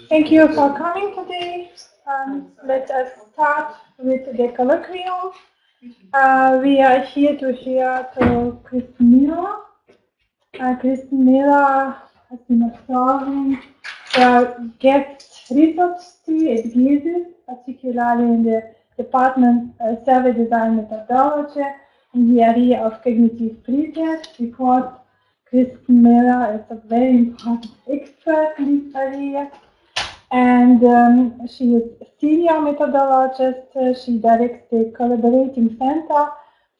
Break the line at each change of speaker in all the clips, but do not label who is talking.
Thank you for coming today. Let us start with the colloquium. We are here to hear to Kristen Miller. Kristen Miller has been observing the guest research at GESIS, particularly in the department Survey Design Methodology in the area of cognitive pretest, because Kristen Miller is a very important expert in this area. And she is a senior methodologist. She directs the Collaborating Center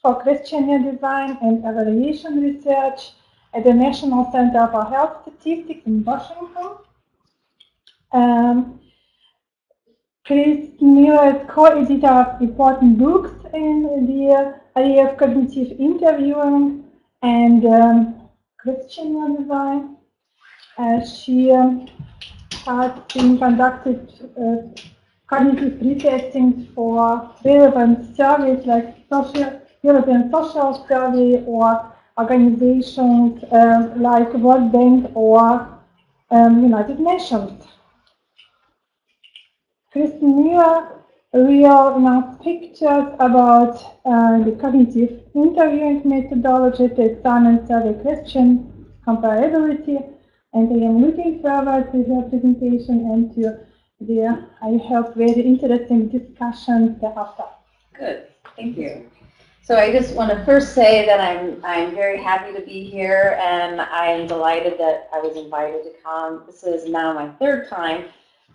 for Questionnaire Design and Evaluation Research at the National Center for Health Statistics in Washington. Kristen Miller is co-editor of important books in the area of cognitive interviewing and questionnaire design. She has been conducted cognitive pretesting for relevant surveys like European Social Survey or organizations like World Bank or United Nations. Kristen Miller will now pictures about the cognitive interviewing methodology to examine survey question comparability, and I am looking forward to her presentation and to the, I hope, very interesting discussion thereafter.
Good, thank you. So I just want to first say that I'm very happy to be here, and I'm delighted that I was invited to come. This is now my third time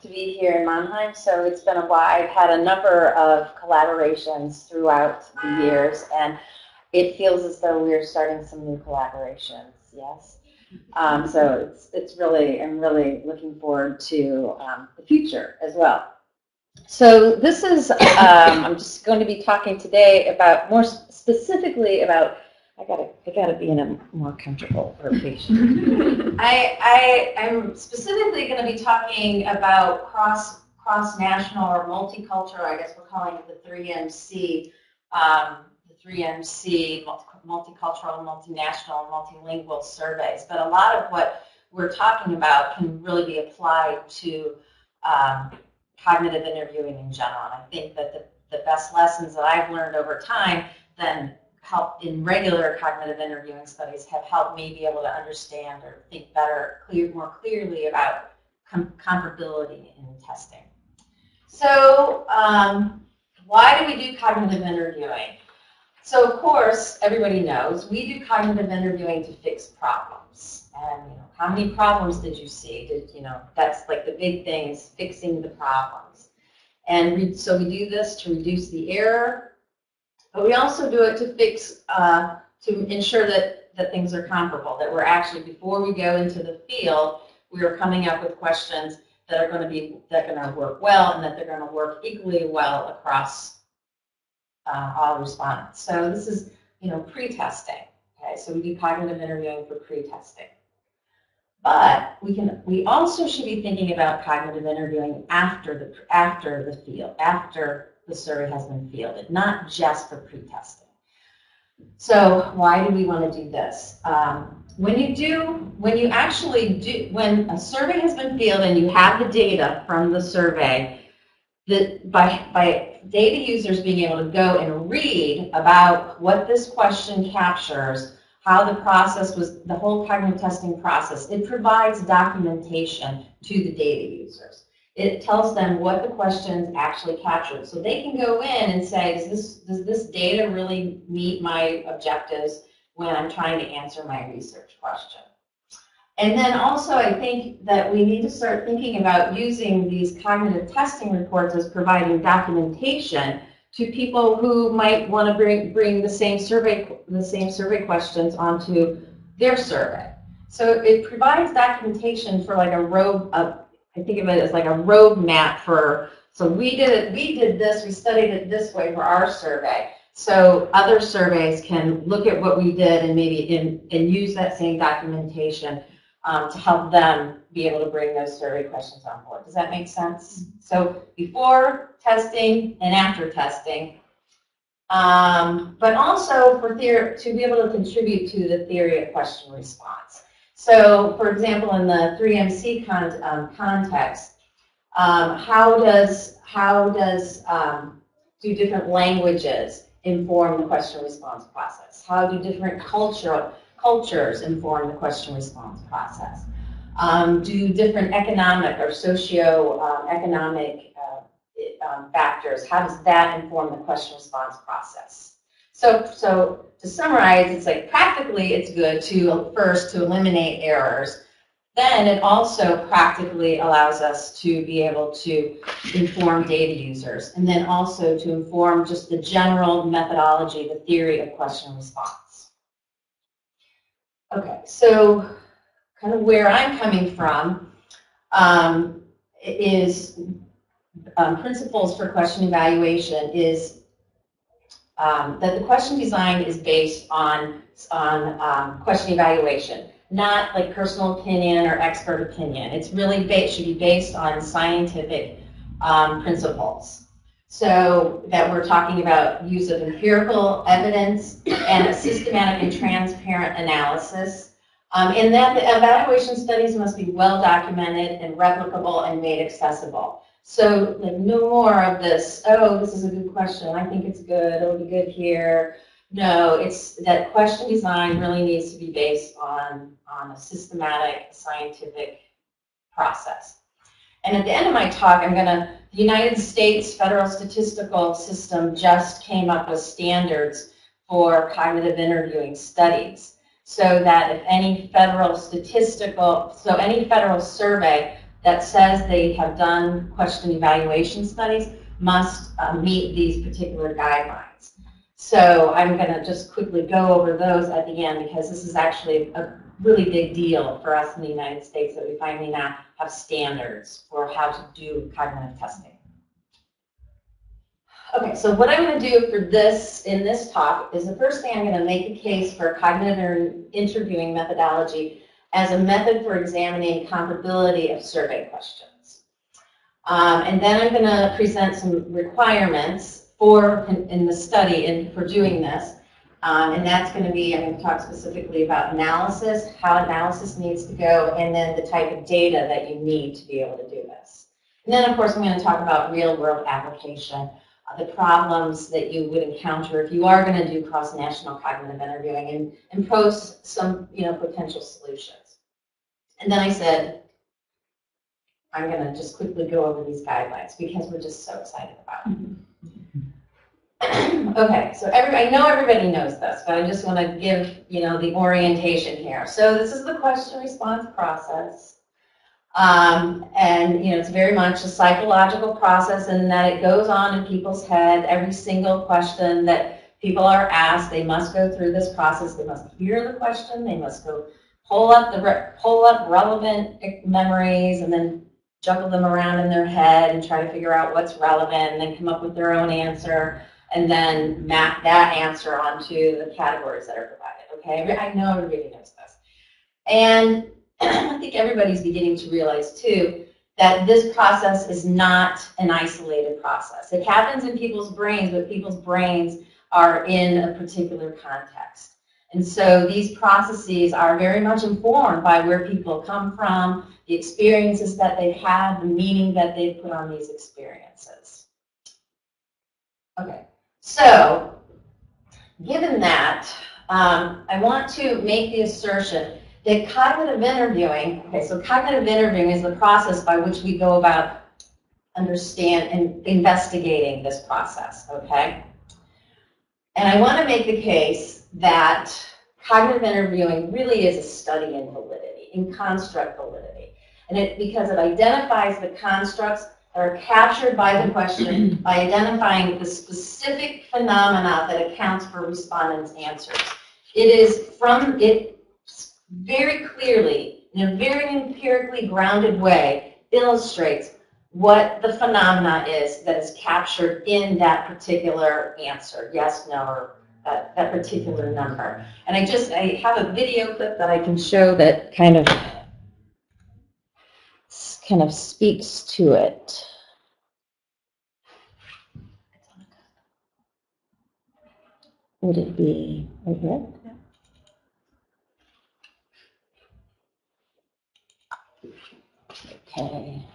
to be here in Mannheim, so it's been a while. I've had a number of collaborations throughout the years, and it feels as though we're starting some new collaborations, yes? So it's really, I'm really looking forward to the future as well. So this is, I'm just going to be talking today about, more specifically about, I gotta be in a more comfortable location. I'm specifically going to be talking about cross-national or multicultural, I guess we're calling it the 3MC, multicultural, multinational, multilingual surveys. But a lot of what we're talking about can really be applied to cognitive interviewing in general. And I think that the best lessons that I've learned over time then help in regular cognitive interviewing studies have helped me be able to understand or think better, more clearly about comparability in testing. So why do we do cognitive interviewing? So of course, everybody knows we do cognitive interviewing to fix problems. And how many problems did you see? That's like the big thing, is fixing the problems. And so we do this to reduce the error, but we also do it to fix, to ensure that things are comparable, that we're actually, before we go into the field, we are coming up with questions that are going to work well, and that they're going to work equally well across all respondents. So this is, pre-testing. Okay, so we do cognitive interviewing for pre-testing. But we also should be thinking about cognitive interviewing after the survey has been fielded, not just for pre-testing. So why do we want to do this? When a survey has been fielded and you have the data from the survey, by data users being able to go and read about what this question captures, how the process was, the whole cognitive testing process, it provides documentation to the data users. It tells them what the questions actually captured. So they can go in and say, does this data really meet my objectives when I'm trying to answer my research question? And then also, I think that we need to start thinking about using these cognitive testing reports as providing documentation to people who might want to bring the same survey questions onto their survey. So it provides documentation for like I think of it as like a roadmap for. So we did this, we studied it this way for our survey. So other surveys can look at what we did and maybe and use that same documentation to help them be able to bring those survey questions on board. Does that make sense? So before testing and after testing, but also to be able to contribute to the theory of question response. So, for example, in the 3MC context, do different languages inform the question-response process? How do different cultures inform the question-response process? Do different economic or socio-economic factors, how does that inform the question-response process? So to summarize, it's like practically it's good to first to eliminate errors. Then it also practically allows us to be able to inform data users, and then also to inform just the general methodology, the theory of question response. Okay, so kind of where I'm coming from is principles for question evaluation is that the question design is based on question evaluation, not like personal opinion or expert opinion. It's really should be based on scientific principles. So that we're talking about use of empirical evidence and a systematic and transparent analysis. And that the evaluation studies must be well documented and replicable and made accessible. So like, no more of this, oh, this is a good question, I think it's good, it'll be good here. No, it's that question design really needs to be based on a systematic, scientific process. And at the end of my talk, the United States federal statistical system just came up with standards for cognitive interviewing studies. So that if any federal any federal survey that says they have done question evaluation studies must meet these particular guidelines. So I'm going to just quickly go over those at the end because this is actually a really big deal for us in the United States that we finally now have standards for how to do cognitive testing. Okay, so what I'm going to do for this in this talk is the first thing I'm going to make a case for cognitive interviewing methodology as a method for examining comparability of survey questions. And then I'm going to present some requirements in the study and for doing this. And that's going to be, I'm going to talk specifically about analysis, how analysis needs to go, and then the type of data that you need to be able to do this. And then, of course, I'm going to talk about real-world application, the problems that you would encounter if you are going to do cross-national cognitive interviewing and pose some potential solutions. And then I said, I'm going to just quickly go over these guidelines because we're just so excited about them. Okay, so I know everybody knows this, but I just want to give the orientation here. So this is the question response process, and it's very much a psychological process in that it goes on in people's head. Every single question that people are asked, they must go through this process. They must hear the question. They must go pull up relevant memories and then juggle them around in their head and try to figure out what's relevant and then come up with their own answer and then map that answer onto the categories that are provided, okay? I know everybody knows this. And I think everybody's beginning to realize, too, that this process is not an isolated process. It happens in people's brains, but people's brains are in a particular context. And so these processes are very much informed by where people come from, the experiences that they've had, the meaning that they've put on these experiences. Okay, so given that, I want to make the assertion that cognitive interviewing, so cognitive interviewing is the process by which we go about understand and investigating this process, okay? And I want to make the case that cognitive interviewing really is a study in validity, in construct validity. And because it identifies the constructs that are captured by the question by identifying the specific phenomena that accounts for respondents' answers. It very clearly, in a very empirically grounded way, illustrates what the phenomena is that is captured in that particular answer, yes, no, or that particular number. And I have a video clip that I can show that kind of speaks to it. Would it be right here? Okay.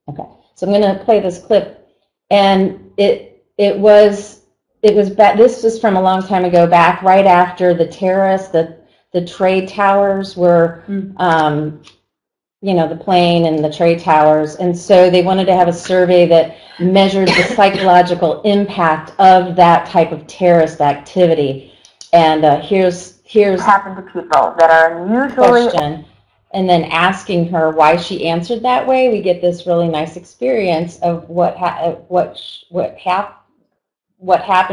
Okay. So I'm going to play this clip, and it was this was from a long time ago, back right after the terrorists, the trade towers were, you know, the plane and the trade towers, and so they wanted to have a survey that measured the psychological impact of that type of terrorist activity. And here's happened to people that are unusually question, and then asking her why she answered that way. We get this really nice experience of what happened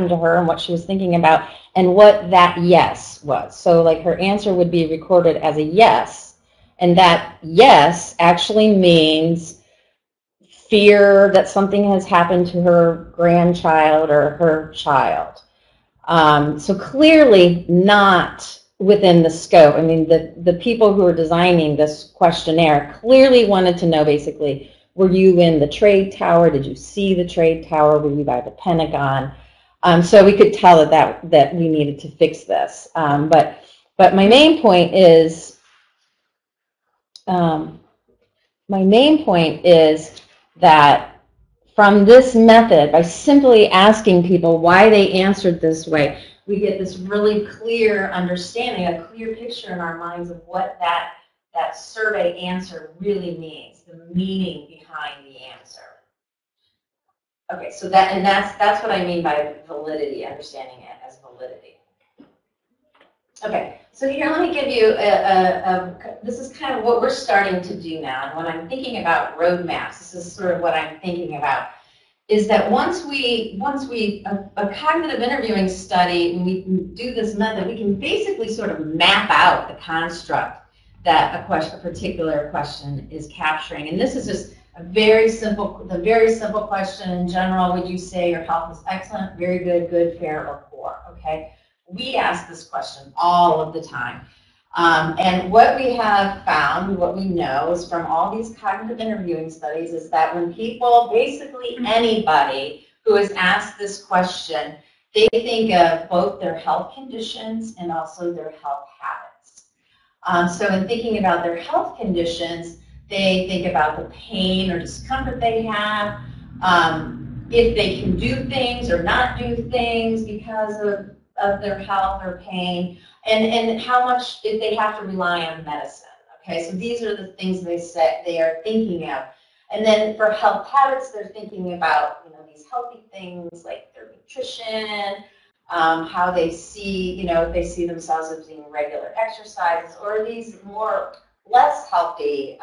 to her and what she was thinking about and what that yes was. So like her answer would be recorded as a yes, and that yes actually means fear that something has happened to her grandchild or her child. So clearly not within the scope. I mean, the people who are designing this questionnaire clearly wanted to know, basically, were you in the trade tower? Did you see the trade tower? Were you by the Pentagon? So we could tell that we needed to fix this. But my main point is that from this method, by simply asking people why they answered this way, we get this really clear understanding, a clear picture in our minds of what that survey answer really means, the meaning behind the answer. Okay, so that's what I mean by validity, understanding it as validity. Okay, so here let me give you this is kind of what we're starting to do now. And when I'm thinking about roadmaps, this is sort of what I'm thinking about, is that once we a cognitive interviewing study, when we do this method, we can basically sort of map out the construct that a particular question is capturing. And this is just the very simple question in general. Would you say your health is excellent, very good, good, fair, or poor? Okay. We ask this question all of the time. And what we have found, what we know is from all these cognitive interviewing studies, is that when people, basically anybody who is asked this question, they think of both their health conditions and also their health habits. So in thinking about their health conditions, they think about the pain or discomfort they have, if they can do things or not do things because of their health or pain, and how much if they have to rely on medicine. Okay, so these are the things they are thinking of. And then for health habits, they're thinking about, you know, these healthy things like their nutrition, how they see, you know, if they see themselves as doing regular exercises, or these less healthy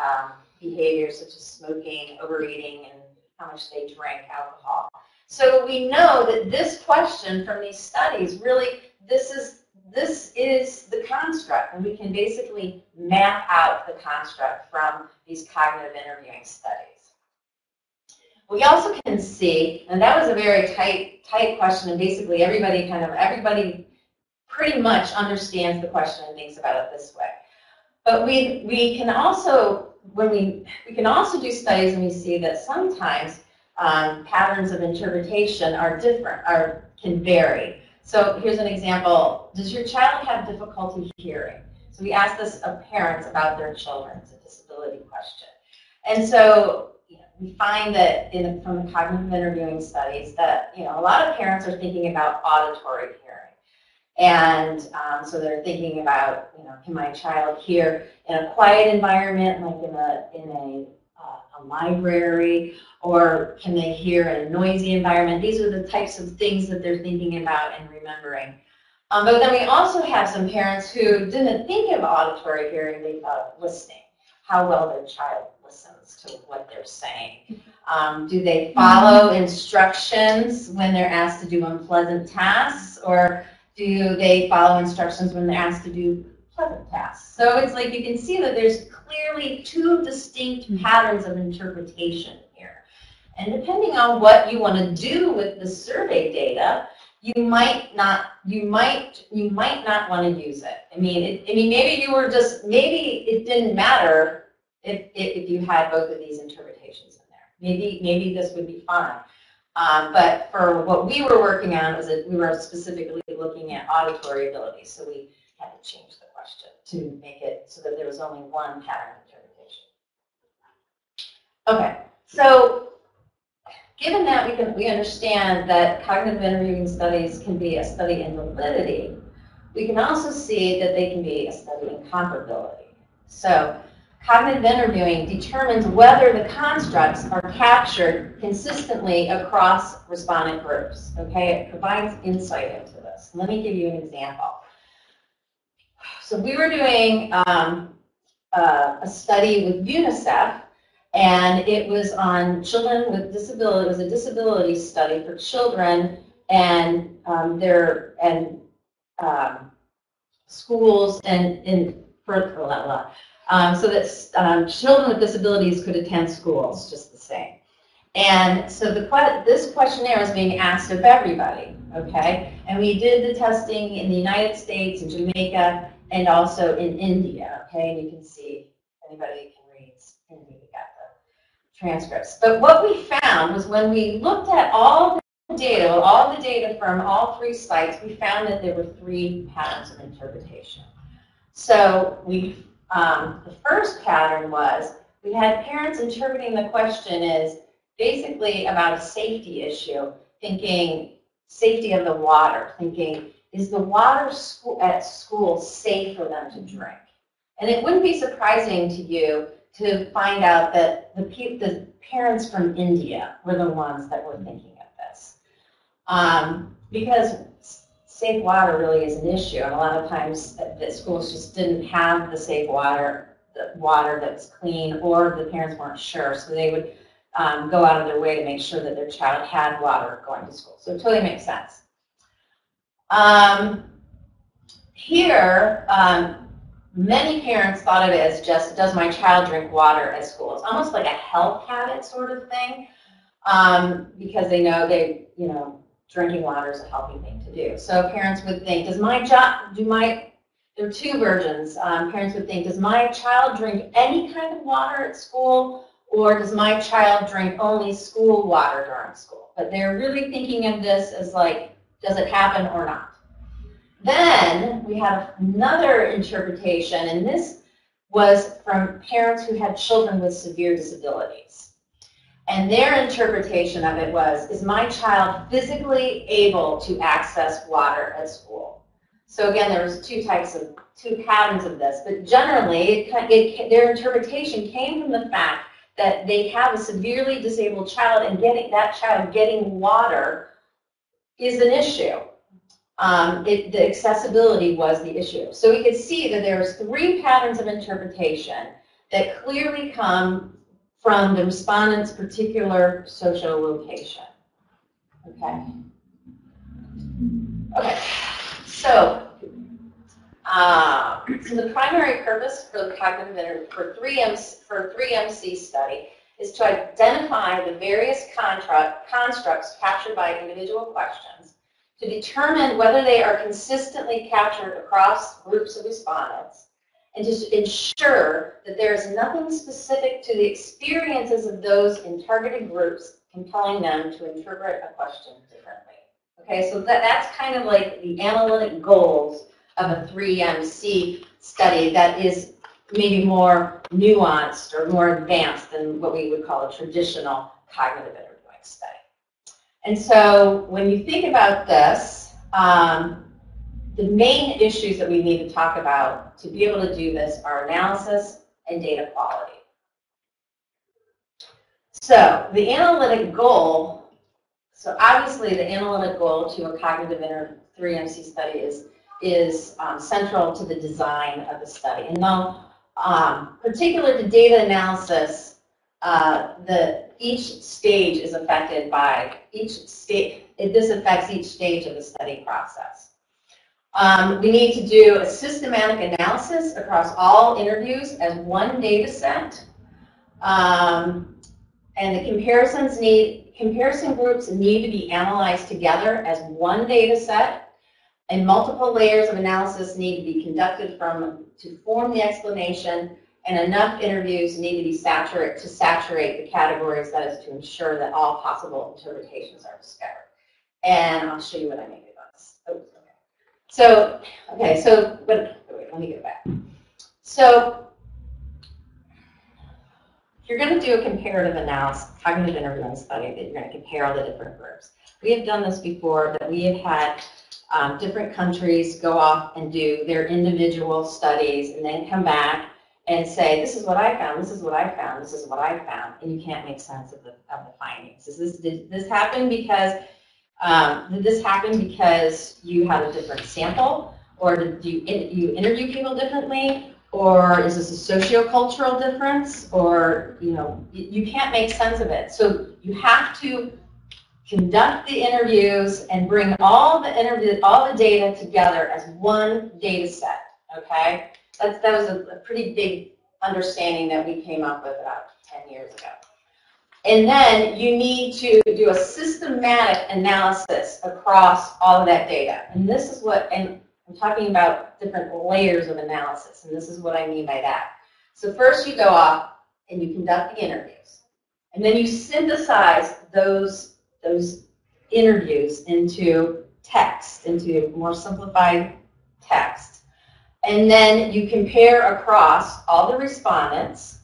behaviors such as smoking, overeating, and how much they drink alcohol. So we know that this question from these studies really, this is the construct, and we can basically map out the construct from these cognitive interviewing studies. We also can see, and that was a very tight question, and basically everybody pretty much understands the question and thinks about it this way. But we can also, we can also do studies, and we see that sometimes patterns of interpretation are different, can vary. So here's an example. Does your child have difficulty hearing? So we asked this of parents about their children. It's a disability question. And so we find that from the cognitive interviewing studies that a lot of parents are thinking about auditory hearing. And so they're thinking about, can my child hear in a quiet environment, like in a library, or can they hear in a noisy environment? These are the types of things that they're thinking about and remembering. But then we also have some parents who didn't think of auditory hearing, they thought of listening, how well their child listens to what they're saying. Do they follow instructions when they're asked to do unpleasant tasks, or do they follow instructions when they're asked to do pleasant tasks? So it's like you can see that there's clearly two distinct patterns of interpretation here. And depending on what you want to do with the survey data, you might not want to use it. I mean, maybe maybe it didn't matter if you had both of these interpretations in there. Maybe this would be fine. But for what we were working on was that we were specifically looking at auditory ability, so we had to change the question. question to make it so that there was only one pattern interpretation. Okay, so given that we understand that cognitive interviewing studies can be a study in validity, we can also see that they can be a study in comparability. So cognitive interviewing determines whether the constructs are captured consistently across respondent groups. Okay, it provides insight into this. Let me give you an example. So we were doing a study with UNICEF, and it was on children with disability. It was a disability study for children and schools and so that children with disabilities could attend schools just the same. And so this questionnaire is being asked of everybody, okay? And we did the testing in the United States, in Jamaica, and also in India, okay? And you can see, anybody can read India, we got the transcripts. But what we found was when we looked at all the data from all three sites, we found that there were three patterns of interpretation. So the first pattern was we had parents interpreting the question as basically about a safety issue, thinking safety of the water, thinking, is the water at school safe for them to drink? And it wouldn't be surprising to you to find out that the parents from India were the ones that were thinking of this. Because safe water really is an issue, and a lot of times the schools just didn't have the safe water, the water that was clean, or the parents weren't sure, so they would go out of their way to make sure that their child had water going to school. So it totally makes sense. Here, many parents thought of it as just, does my child drink water at school? It's almost like a health habit sort of thing, because they know drinking water is a healthy thing to do. So parents would think, there are two versions. Parents would think, does my child drink any kind of water at school, or does my child drink only school water during school? But they're really thinking of this as like, does it happen or not? Then we have another interpretation, and this was from parents who had children with severe disabilities. And their interpretation of it was, is my child physically able to access water at school? So again, there was two patterns of this, but generally their interpretation came from the fact that they have a severely disabled child, and that child getting water is an issue. The accessibility was the issue. So we could see that there's three patterns of interpretation that clearly come from the respondent's particular social location. Okay. Okay. So the primary purpose for the cognitive interview for 3MC study is to identify the various constructs captured by individual questions, to determine whether they are consistently captured across groups of respondents, and to ensure that there is nothing specific to the experiences of those in targeted groups compelling them to interpret a question differently. Okay, so that's kind of like the analytic goals of a 3MC study that is maybe more nuanced or more advanced than what we would call a traditional cognitive interviewing study. And so when you think about this, the main issues that we need to talk about to be able to do this are analysis and data quality. So the analytic goal, so obviously the analytic goal to a cognitive 3MC study is central to the design of the study. And now, particular to data analysis, each stage is affected by this affects each stage of the study process. We need to do a systematic analysis across all interviews as one data set. And the comparison groups need to be analyzed together as one data set. And multiple layers of analysis need to be conducted to form the explanation, and enough interviews need to be to saturate the categories, that is to ensure that all possible interpretations are discovered. And I'll show you what I mean by this. Oh, okay. So, okay, so, but wait, let me go back. So, if you're going to do a comparative analysis, cognitive interviewing study, that you're going to compare all the different groups. We have done this before, that we have had different countries go off and do their individual studies and then come back and say, this is what I found, this is what I found, this is what I found, and you can't make sense of the findings. Did this happen because you had a different sample, or did you interview people differently, or is this a sociocultural difference, or you can't make sense of it. So you have to conduct the interviews and bring all the data together as one data set. Okay, that was a pretty big understanding that we came up with about 10 years ago. And then you need to do a systematic analysis across all of that data. And this is what, and I'm talking about different layers of analysis, and this is what I mean by that. So first you go off and you conduct the interviews. And then you synthesize those interviews into text, into more simplified text. And then you compare across all the respondents,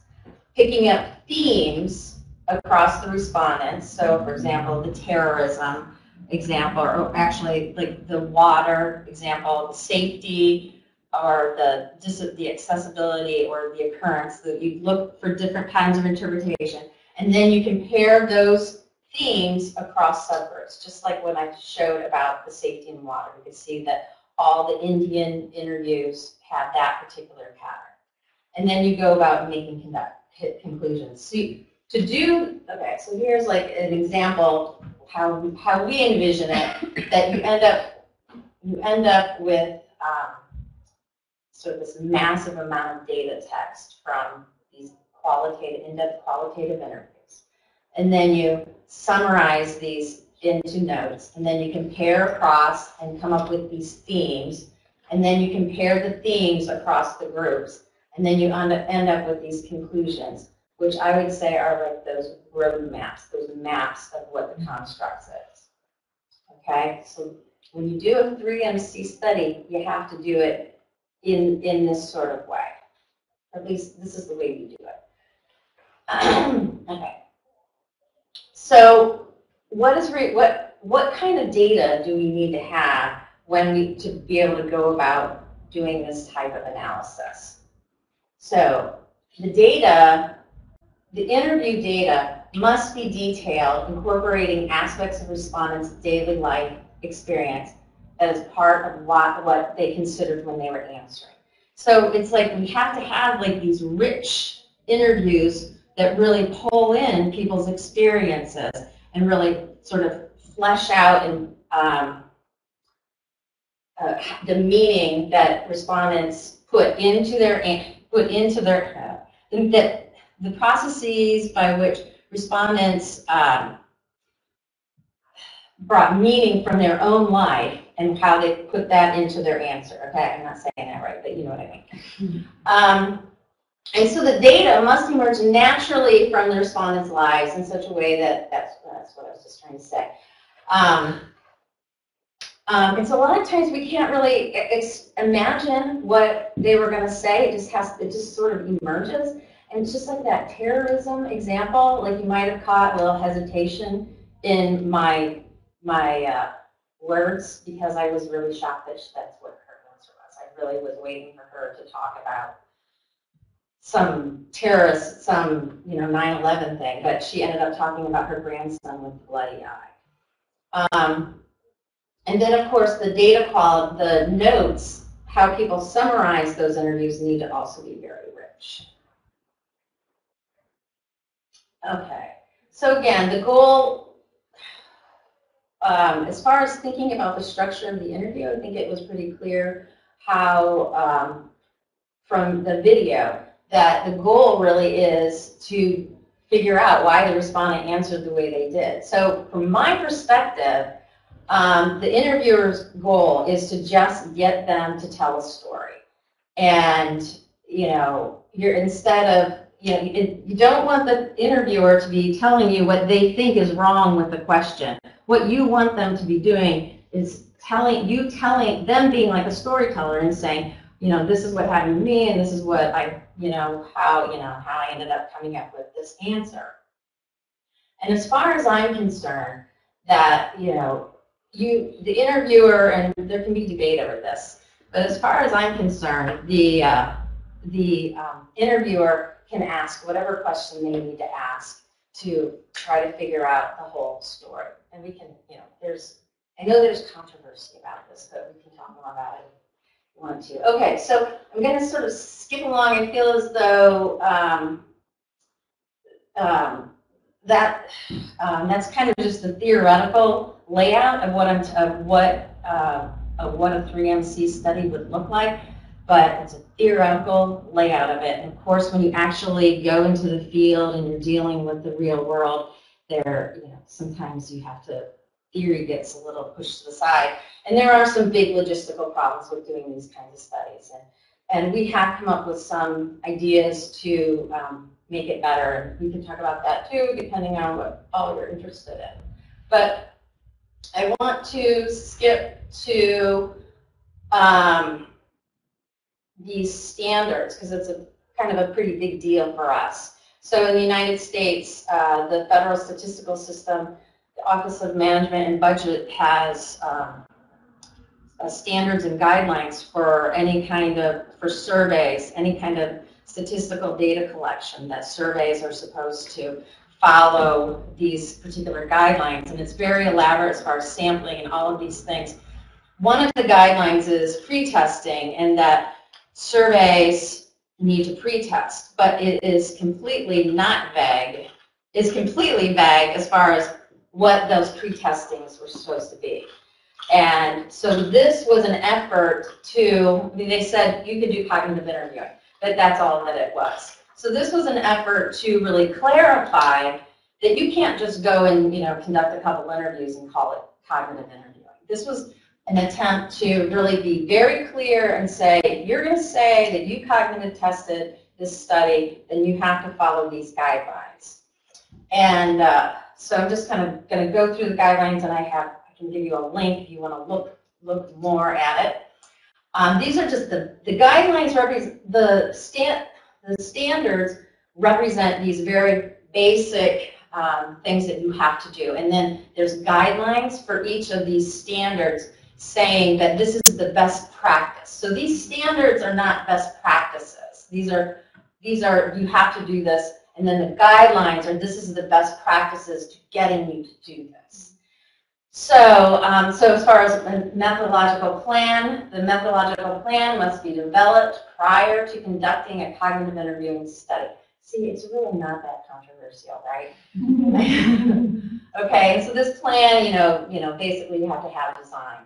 picking up themes across the respondents. So, for example, the terrorism example, or actually like the water example, the safety, or the accessibility or the occurrence. That you look for different kinds of interpretation. And then you compare those themes across subgroups, just like when I showed about the safety and water. You can see that all the Indian interviews had that particular pattern. And then you go about making conclusions. So okay, so here's like an example how we envision it, that you end up with sort of this massive amount of data text from these in-depth qualitative interviews. And then you summarize these into notes, and then you compare across and come up with these themes, and then you compare the themes across the groups, and then you end up with these conclusions, which I would say are like those road maps, those maps of what the construct is. Okay, so when you do a 3MC study, you have to do it in this sort of way. At least this is the way we do it. Okay. So what kind of data do we need to have to be able to go about doing this type of analysis? So the interview data must be detailed, incorporating aspects of respondents' daily life experience as part of what they considered when they were answering. So it's like we have to have like these rich interviews that really pull in people's experiences and really sort of flesh out and the meaning that respondents put into the processes by which respondents brought meaning from their own life and how they put that into their answer. Okay, I'm not saying that right, but you know what I mean. And so the data must emerge naturally from the respondents' lives in such a way that's what I was just trying to say. And so a lot of times we can't really imagine what they were going to say. It just sort of emerges. And it's just like that terrorism example. Like you might have caught a little hesitation in my words because I was really shocked that that's what her answer was. I really was waiting for her to talk about some terrorist, some 9/11 thing, but she ended up talking about her grandson with a bloody eye. And then, of course, the data quality, the notes, how people summarize those interviews need to also be very rich. Okay, so again, the goal, as far as thinking about the structure of the interview, I think it was pretty clear how, from the video, that the goal really is to figure out why the respondent answered the way they did. So from my perspective, the interviewer's goal is to just get them to tell a story. And, instead of, you don't want the interviewer to be telling you what they think is wrong with the question. What you want them to be doing is telling them, being like a storyteller and saying, this is what happened to me, and this is what how I ended up coming up with this answer. And as far as I'm concerned, that the interviewer, and there can be debate over this, but as far as I'm concerned, the interviewer can ask whatever question they need to ask to try to figure out the whole story. And we can, I know there's controversy about this, but we can talk more about it if you want to. Okay, so I'm going to sort of skip along. I feel as though that's kind of just the theoretical layout of what a 3MC study would look like, but it's a theoretical layout of it. And of course, when you actually go into the field and you're dealing with the real world, sometimes theory gets a little pushed to the side. And there are some big logistical problems with doing these kinds of studies. And we have come up with some ideas to make it better. And we can talk about that too, depending on what all you're interested in. But I want to skip to these standards, because it's kind of a pretty big deal for us. So in the United States, the Federal Statistical System, the Office of Management and Budget has standards and guidelines for for surveys, any kind of statistical data collection, that surveys are supposed to follow these particular guidelines. And it's very elaborate as far as sampling and all of these things. One of the guidelines is pre-testing, and that surveys need to pre-test, but it is completely not vague. It's completely vague as far as what those pre-testings were supposed to be. And so this was an effort to, they said you could do cognitive interviewing, but that's all that it was. So this was an effort to really clarify that you can't just go and conduct a couple interviews and call it cognitive interviewing. This was an attempt to really be very clear and say, you're going to say that you cognitive tested this study, then you have to follow these guidelines. And so I'm just kind of going to go through the guidelines, and I can give you a link if you want to look more at it. These are just the guidelines. The standards represent these very basic things that you have to do, and then there's guidelines for each of these standards saying that this is the best practice. So these standards are not best practices. These are you have to do this, and then the guidelines are this is the best practices to getting you to do this. So, so as far as a methodological plan, the methodological plan must be developed prior to conducting a cognitive interviewing study. See, it's really not that controversial, right? Okay, so this plan, basically you have to have design.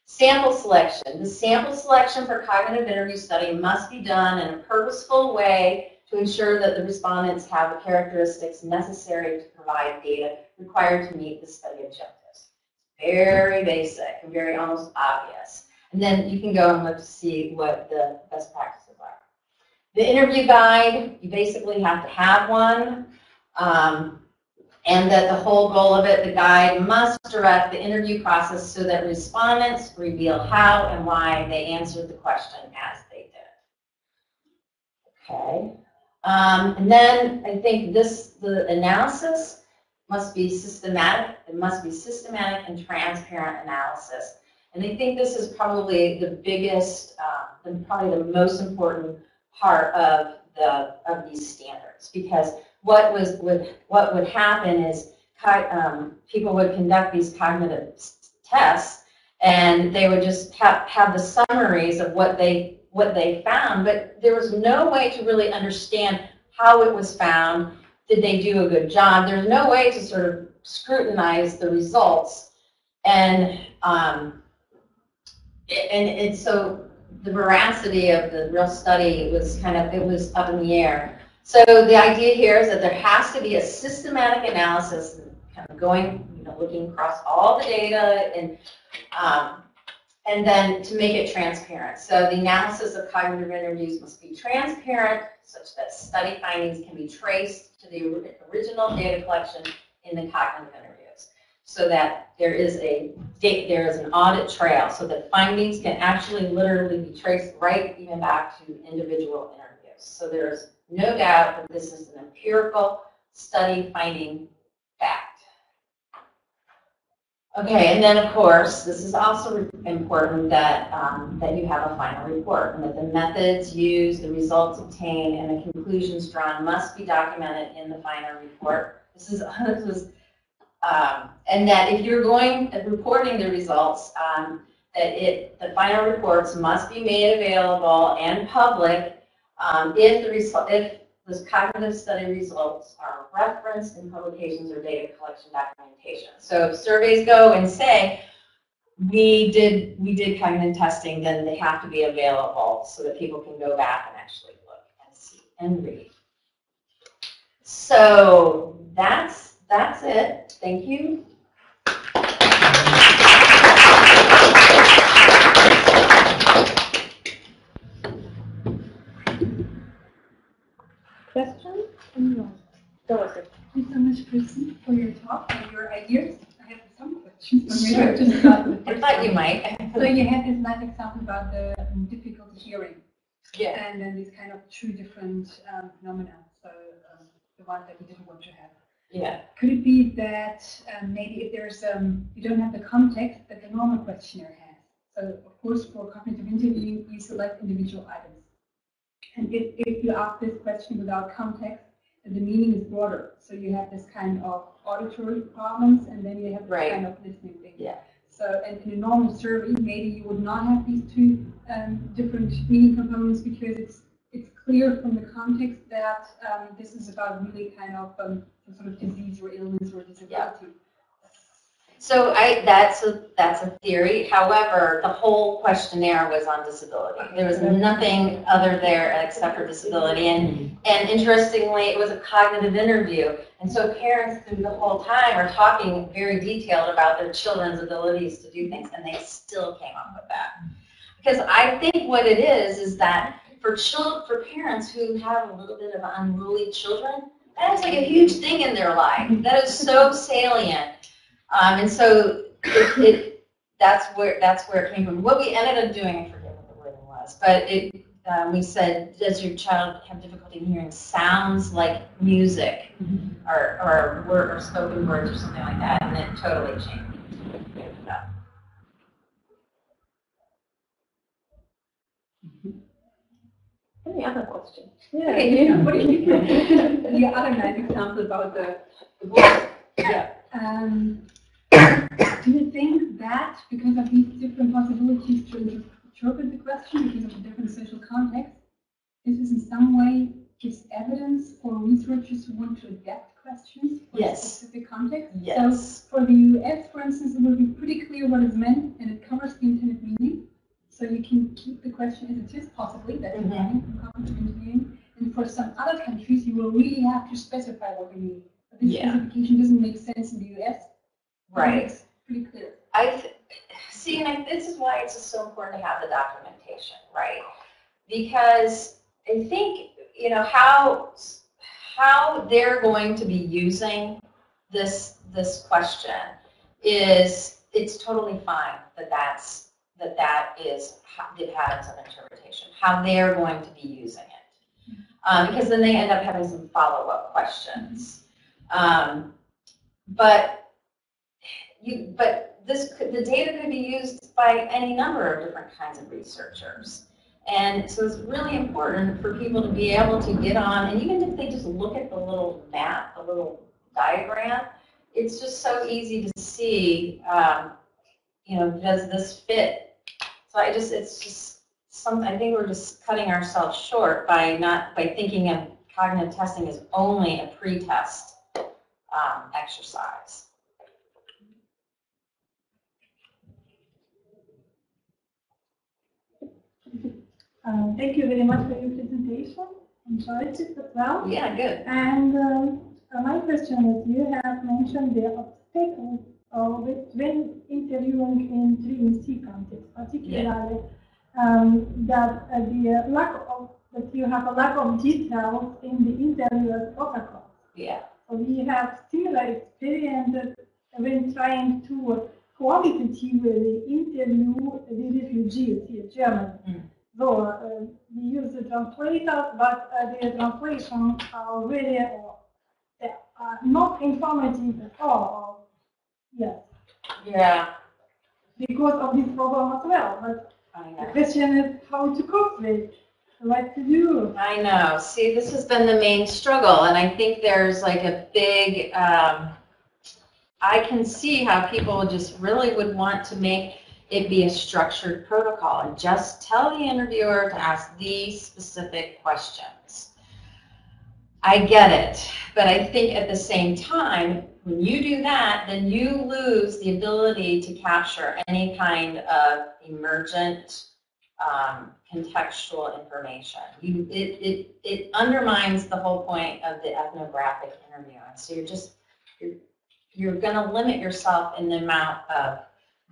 Sample selection. The sample selection for cognitive interview study must be done in a purposeful way to ensure that the respondents have the characteristics necessary to provide data required to meet the study objectives. Very basic and very almost obvious. And then you can go and look to see what the best practices are. The interview guide, you basically have to have one. And that the whole goal of it, the guide must direct the interview process so that respondents reveal how and why they answered the question as they did. Okay. And then I think the analysis must be systematic. It must be systematic and transparent analysis. And I think this is probably the biggest, probably the most important part of these standards, because what would happen is people would conduct these cognitive tests, and they would just have the summaries of what they found, but there was no way to really understand how it was found. Did they do a good job? There's no way to sort of scrutinize the results, and so the veracity of the real study was up in the air. So the idea here is that there has to be a systematic analysis, kind of going, looking across all the data, and then to make it transparent. So the analysis of cognitive interviews must be transparent, such that study findings can be traced to the original data collection in the cognitive interviews. so that there is an audit trail, so that findings can actually literally be traced right even back to individual interviews. So there's no doubt that this is an empirical study finding fact. Okay, and then of course, this is also important that, that you have a final report, and that the methods used, the results obtained, and the conclusions drawn must be documented in the final report. And that if you're reporting the results, that the final reports must be made available and public if those cognitive study results are referenced in publications or data collection documentation. So if surveys go and say, we did cognitive testing, then they have to be available so that people can go back and actually look and see and read. So that's it. Thank you.
Questions?
Thanks so much, Kristen, for your talk and your ideas. I have some questions. Maybe I'll just start with the
I thought you might.
So you had this nice example about the difficulty hearing.
Yeah.
And then these kind of two different phenomena. So the one that you didn't want to have.
Yeah.
Could it be that maybe if there's you don't have the context that the normal questionnaire has? So of course, for cognitive interviewing, you select individual items. And if you ask this question without context, the meaning is broader. So you have this kind of auditory problems, and then you have this kind of listening thing.
Yeah.
So, and in a normal survey, maybe you would not have these two different meaning components, because it's clear from the context that this is about really kind of some sort of disease or illness or disability.
Yeah. So that's a theory. However, the whole questionnaire was on disability. There was nothing other there except for disability. And interestingly, it was a cognitive interview. And so parents through the whole time are talking very detailed about their children's abilities to do things, and they still came up with that. Because I think what it is that for parents who have a little bit of unruly children, that is like a huge thing in their life. That is so salient. And so that's where it came from. What we ended up doing, I forget what the wording was, but we said, does your child have difficulty hearing sounds like music or spoken words or something like that? And it totally changed.
Any other questions?
Yeah. Okay, what do you think? The other nice example about the voice.
Yeah.
Do you think that because of these different possibilities to interpret the question, because of the different social context, this is in some way gives evidence for researchers who want to adapt questions for a specific context?
Yes.
So for the US, for instance, it will be pretty clear what is meant, and it covers the intended meaning. So you can keep the question as it is, possibly, that's learning from cognitive interviewing. And for some other countries, you will really have to specify what you mean. But this specification doesn't make sense in the US.
Right.
It's pretty clear.
This is why it's just so important to have the documentation, right? Because I think, how they're going to be using this question is, it's totally fine that is the patterns of interpretation, how they're going to be using it. Because then they end up having some follow-up questions. But the data could be used by any number of different kinds of researchers. And so it's really important for people to be able to get on, and even if they just look at the little map, the little diagram, it's just so easy to see, does this fit? So I think we're just cutting ourselves short by thinking of cognitive testing as only a pre-test exercise.
Thank you very much for your presentation. Enjoyed it as well.
Yeah, good.
And my question is, you have mentioned the obstacles when interviewing in 3C context, particularly that you have a lack of details in the interviewer's protocols.
Yeah.
So we have similar experiences when trying to qualitatively interview the refugees here in Germany. So we use the translators, but the translations are really not informative at all. Yes.
Yeah.
Because of this problem as well. But
I know.
the question is how to cope with, what to do.
I know. See, this has been the main struggle, and I think there's like a big, I can see how people just really would want to make it be a structured protocol and just tell the interviewer to ask these specific questions. I get it, but I think at the same time, when you do that, then you lose the ability to capture any kind of emergent contextual information. It undermines the whole point of the ethnographic interview. And so you're going to limit yourself in the amount of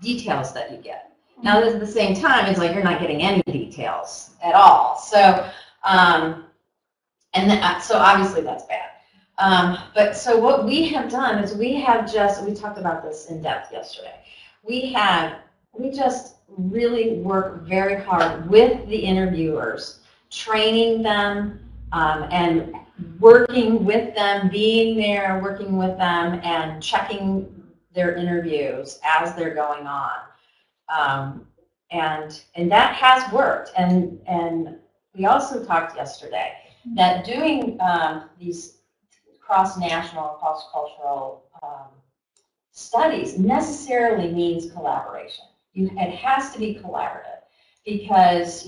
details that you get. Now, at the same time, it's like you're not getting any details at all. So, so obviously that's bad. But so what we have done is we talked about this in depth yesterday. We just really work very hard with the interviewers, training them and working with them, being there, working with them, and checking their interviews as they're going on. And that has worked. And we also talked yesterday that doing these cross-national, cross-cultural studies necessarily means collaboration. It has to be collaborative because,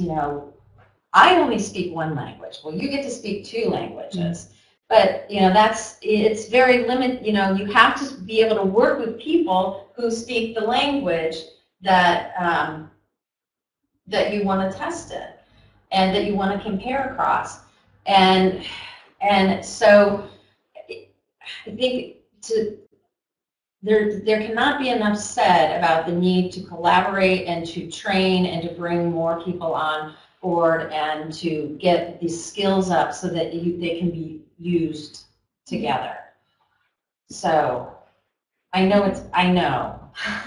I only speak one language. Well, you get to speak two languages. But, it's very limited. You have to be able to work with people who speak the language that that you want to test in and that you want to compare across. And so I think there cannot be enough said about the need to collaborate and to train and to bring more people on board and to get these skills up so that they can be used together. So I know.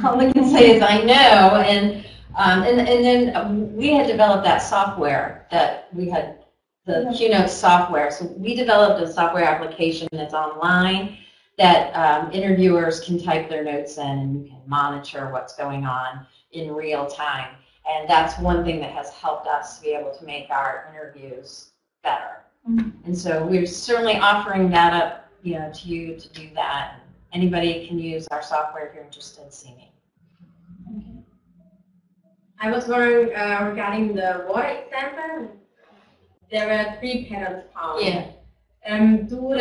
All I can say is I know, and then we had developed that software that we had, the Keynote software. So we developed a software application that's online that interviewers can type their notes in and you can monitor what's going on in real time. And that's one thing that has helped us to be able to make our interviews better. And so we're certainly offering that up, to you to do that. Anybody can use our software if you're interested in seeing it.
I was wondering regarding the water example. There were 3 patterns found.
Yeah.
Do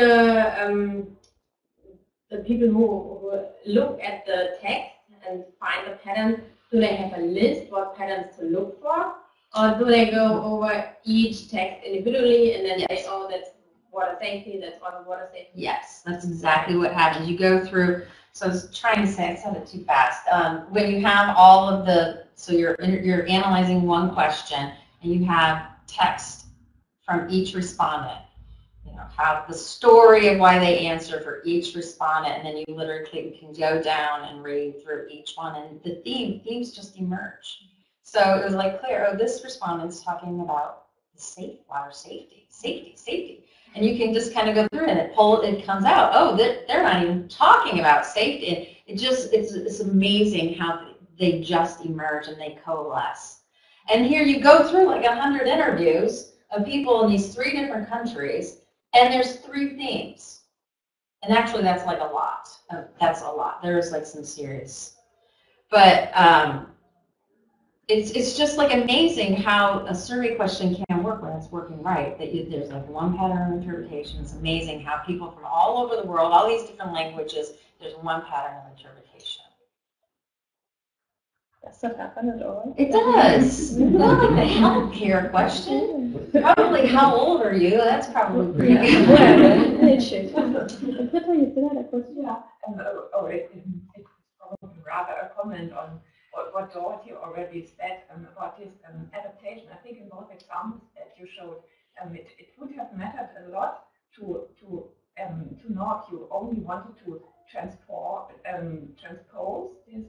the people who look at the text and find the pattern, do they have a list what patterns to look for? Or do they go over each text individually and then say, oh, that's water safety, that's water safety?
Yes, that's exactly what happens. You go through, so I was trying to say, I said it too fast. When you have all of so you're analyzing one question and you have text from each respondent. How the story of why they answer for each respondent, and then you literally can go down and read through each one, and the themes just emerge. So it was like clear, oh, this respondent's talking about water safety, and you can just kind of go through and it comes out, oh, they're not even talking about safety. It's amazing how they just emerge and they coalesce. And here you go through like 100 interviews of people in these 3 different countries. And there's 3 themes. And actually that's like a lot. That's a lot. There's like some serious. But it's just like amazing how a survey question can work when it's working right. That there's like one pattern of interpretation. It's amazing how people from all over the world, all these different languages, there's one pattern of interpretation.
Does that happen at all?
It does. Not like the healthcare question. Probably how old are you? That's probably pretty good.
It should. Peter, you still had a question?
Yeah. It's probably rather a comment on what Dorothy already said about this adaptation. I think in both examples that you showed, it would have mattered a lot to to know if you only wanted to transpose this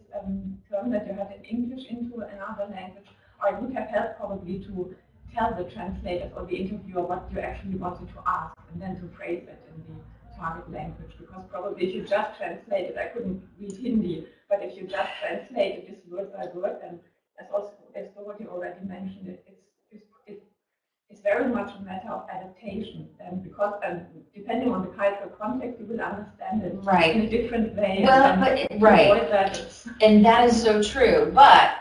term that you had in English into another language, or it would have helped probably to tell the translators or the interviewer what you actually wanted to ask, and then to phrase it in the target language. Because probably if you just translated, I couldn't read Hindi, but if you just translated this word by word, then as Dorothy already mentioned, it's very much a matter of adaptation, because depending on the cultural context, you will understand it in a different way.
Well, and that is so true. But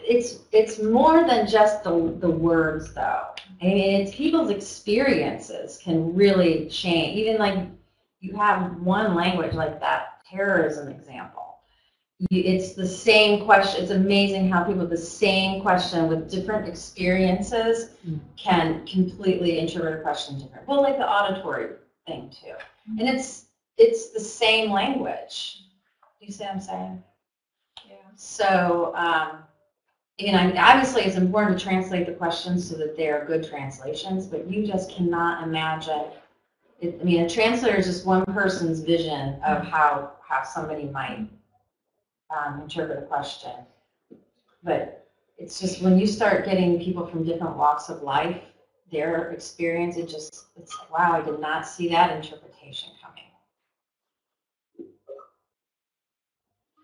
it's more than just the words, though. I mean, it's people's experiences can really change. Even like you have one language like that terrorism example. It's the same question. It's amazing how people with the same question with different experiences can completely interpret a question different. Well, like the auditory thing too. And it's the same language. Do you see what I'm saying? Yeah. So, obviously it's important to translate the questions so that they are good translations, but you just cannot imagine. A translator is just one person's vision of how somebody might interpret a question. But it's just when you start getting people from different walks of life, their experience, it's like, wow, I did not see that interpretation coming.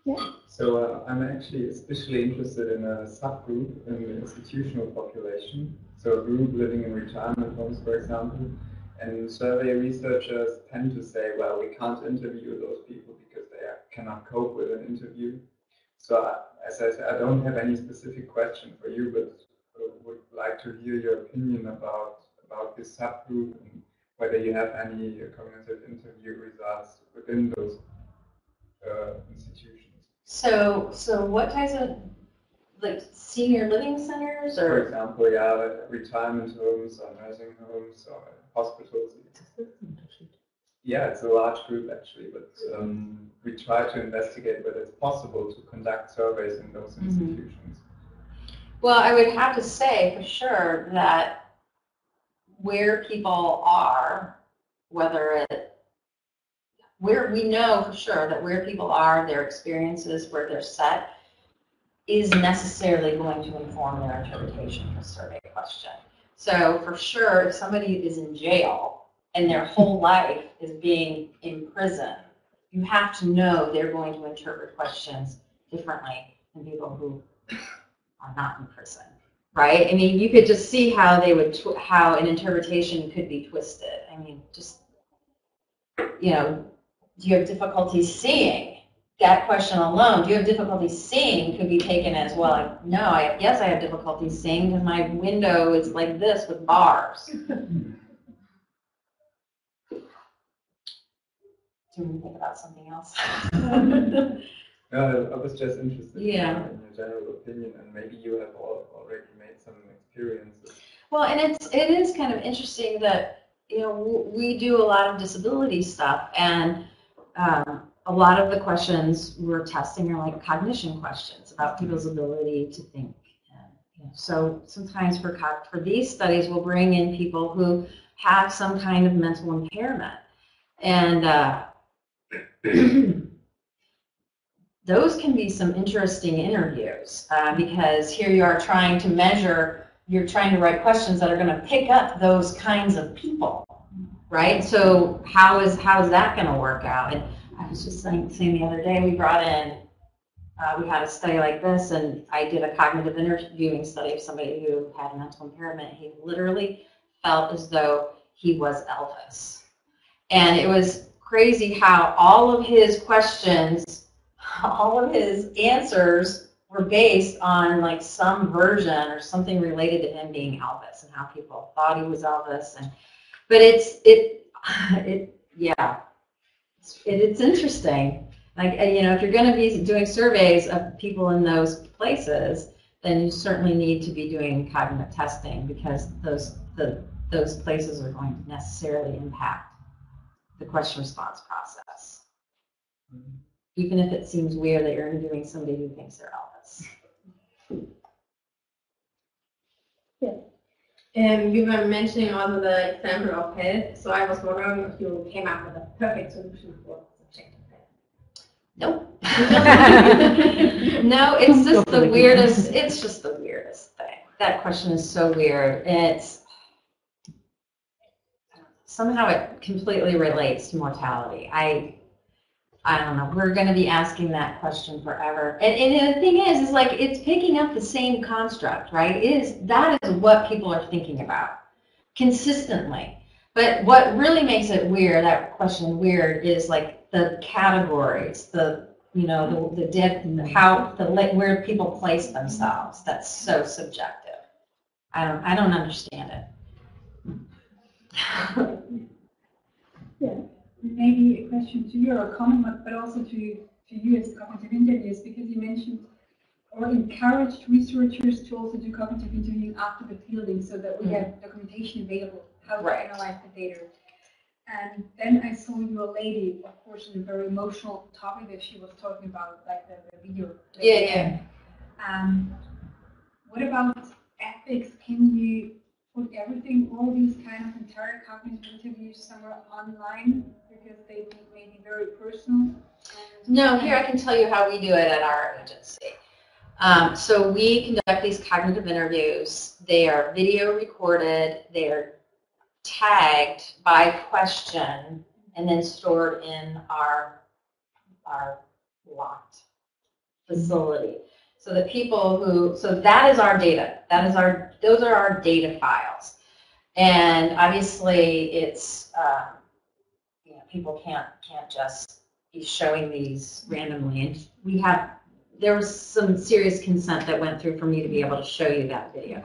Yeah.
So I'm actually especially interested in a subgroup in the institutional population. So a group living in retirement homes, for example. And survey researchers tend to say, well, we can't interview those people because they cannot cope with an interview. So as I said, I don't have any specific question for you, but would like to hear your opinion about this subgroup and whether you have any cognitive interview results within those institutions.
So what types of, like, senior living centers, or?
For example, yeah, retirement homes or nursing homes or hospitals. Yeah, it's a large group actually, but we try to investigate whether it's possible to conduct surveys in those institutions.
Well, I would have to say for sure that where people are, where we know for sure that where people are, their experiences, where they're set, is necessarily going to inform their interpretation of a survey question. So for sure, if somebody is in jail and their whole life is being in prison, you have to know they're going to interpret questions differently than people who are not in prison, right? I mean, you could just see how they would, how an interpretation could be twisted. I mean, just, do you have difficulty seeing? That question alone, do you have difficulty seeing, could be taken as, well, like, no, yes, I have difficulty seeing because my window is like this with bars. Do we think about something else?
No, I was just interested in your general opinion, and maybe you have already made some experiences.
Well, and it is kind of interesting that, we do a lot of disability stuff, and a lot of the questions we're testing are like cognition questions about people's ability to think. And, so sometimes for these studies, we'll bring in people who have some kind of mental impairment. And those can be some interesting interviews because here you are trying to measure, you're trying to write questions that are going to pick up those kinds of people, right? So how is that going to work out? And I was just saying the other day, we brought in, we had a study like this, and I did a cognitive interviewing study of somebody who had a mental impairment. He literally felt as though he was Elvis. And it was crazy how all of his questions, all of his answers were based on like some version or something related to him being Elvis and how people thought he was Elvis. But it's interesting. Like, if you're going to be doing surveys of people in those places, then you certainly need to be doing cognitive testing because those places are going to necessarily impact the question response process. Even if it seems weird that you're interviewing somebody who thinks they're Elvis.
Yeah.
You were mentioning also the example of health, so I was wondering if you came up with a perfect solution for subjective health.
Nope. No, it's just the weirdest. It's just the weirdest thing. That question is so weird. It's somehow it completely relates to mortality. I don't know. We're going to be asking that question forever. And the thing is like it's picking up the same construct, right? That is what people are thinking about consistently. But what really makes it weird, that question weird, is like the categories, where people place themselves. That's so subjective. I don't understand it.
Yeah. Maybe a question to you or a comment, but also to you as cognitive interviewers, because you mentioned or encouraged researchers to also do cognitive interviewing after the fielding so that we have documentation available, how to analyze the data. And then I saw your lady, of course, in a very emotional topic that she was talking about, like the video.
Yeah.
What about ethics? Can you put everything, all these kind of entire cognitive interviews somewhere online because they may be very personal?
No, here I can tell you how we do it at our agency. So we conduct these cognitive interviews. They are video recorded. They are tagged by question and then stored in our locked facility. So the people so that is our data. Those are our data files. And obviously it's, people can't just be showing these randomly. And there was some serious consent that went through for me to be able to show you that video.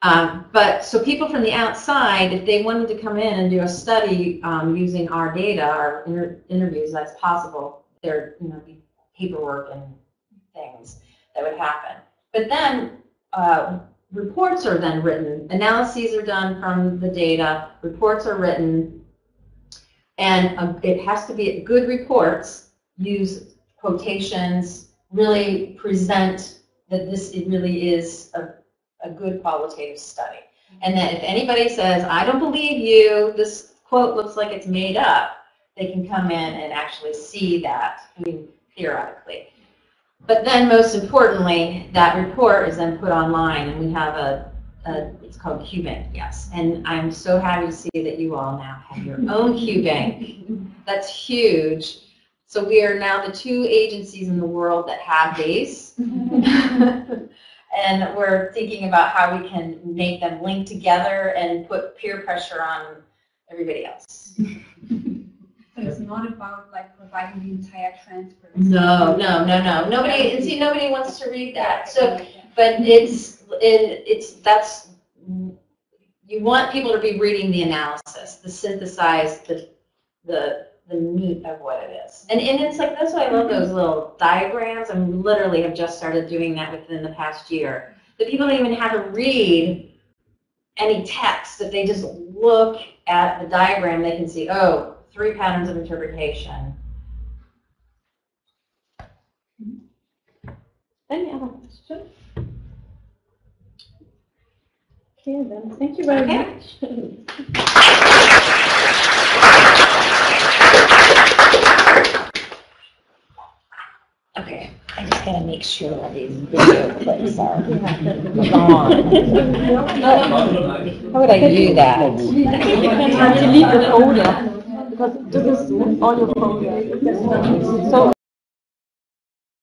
But so people from the outside, if they wanted to come in and do a study using our data, our interviews, that's possible. There be paperwork and things that would happen. But then reports are then written. Analyses are done from the data. Reports are written. And it has to be good reports, use quotations, really present that it really is a good qualitative study. And that if anybody says, I don't believe you, this quote looks like it's made up, they can come in and actually see that, theoretically. But then most importantly, that report is then put online, and we have it's called QBank, yes. And I'm so happy to see that you all now have your own QBank. That's huge. So we are now the 2 agencies in the world that have these. And we're thinking about how we can make them link together and put peer pressure on everybody else.
So it's not about like providing the entire transcript.
No. Nobody wants to read that. So, but you want people to be reading the analysis, the synthesized, the meat of what it is. And it's like, that's why I love those little diagrams. I literally have just started doing that within the past year. That people don't even have to read any text. If they just look at the diagram, they can see, 3 patterns of interpretation.
Any other questions? Okay, then. Thank you very much.
Okay, I just gotta make sure all these video clips are gone. How would I do that?
Delete the folder because this is all your folder. So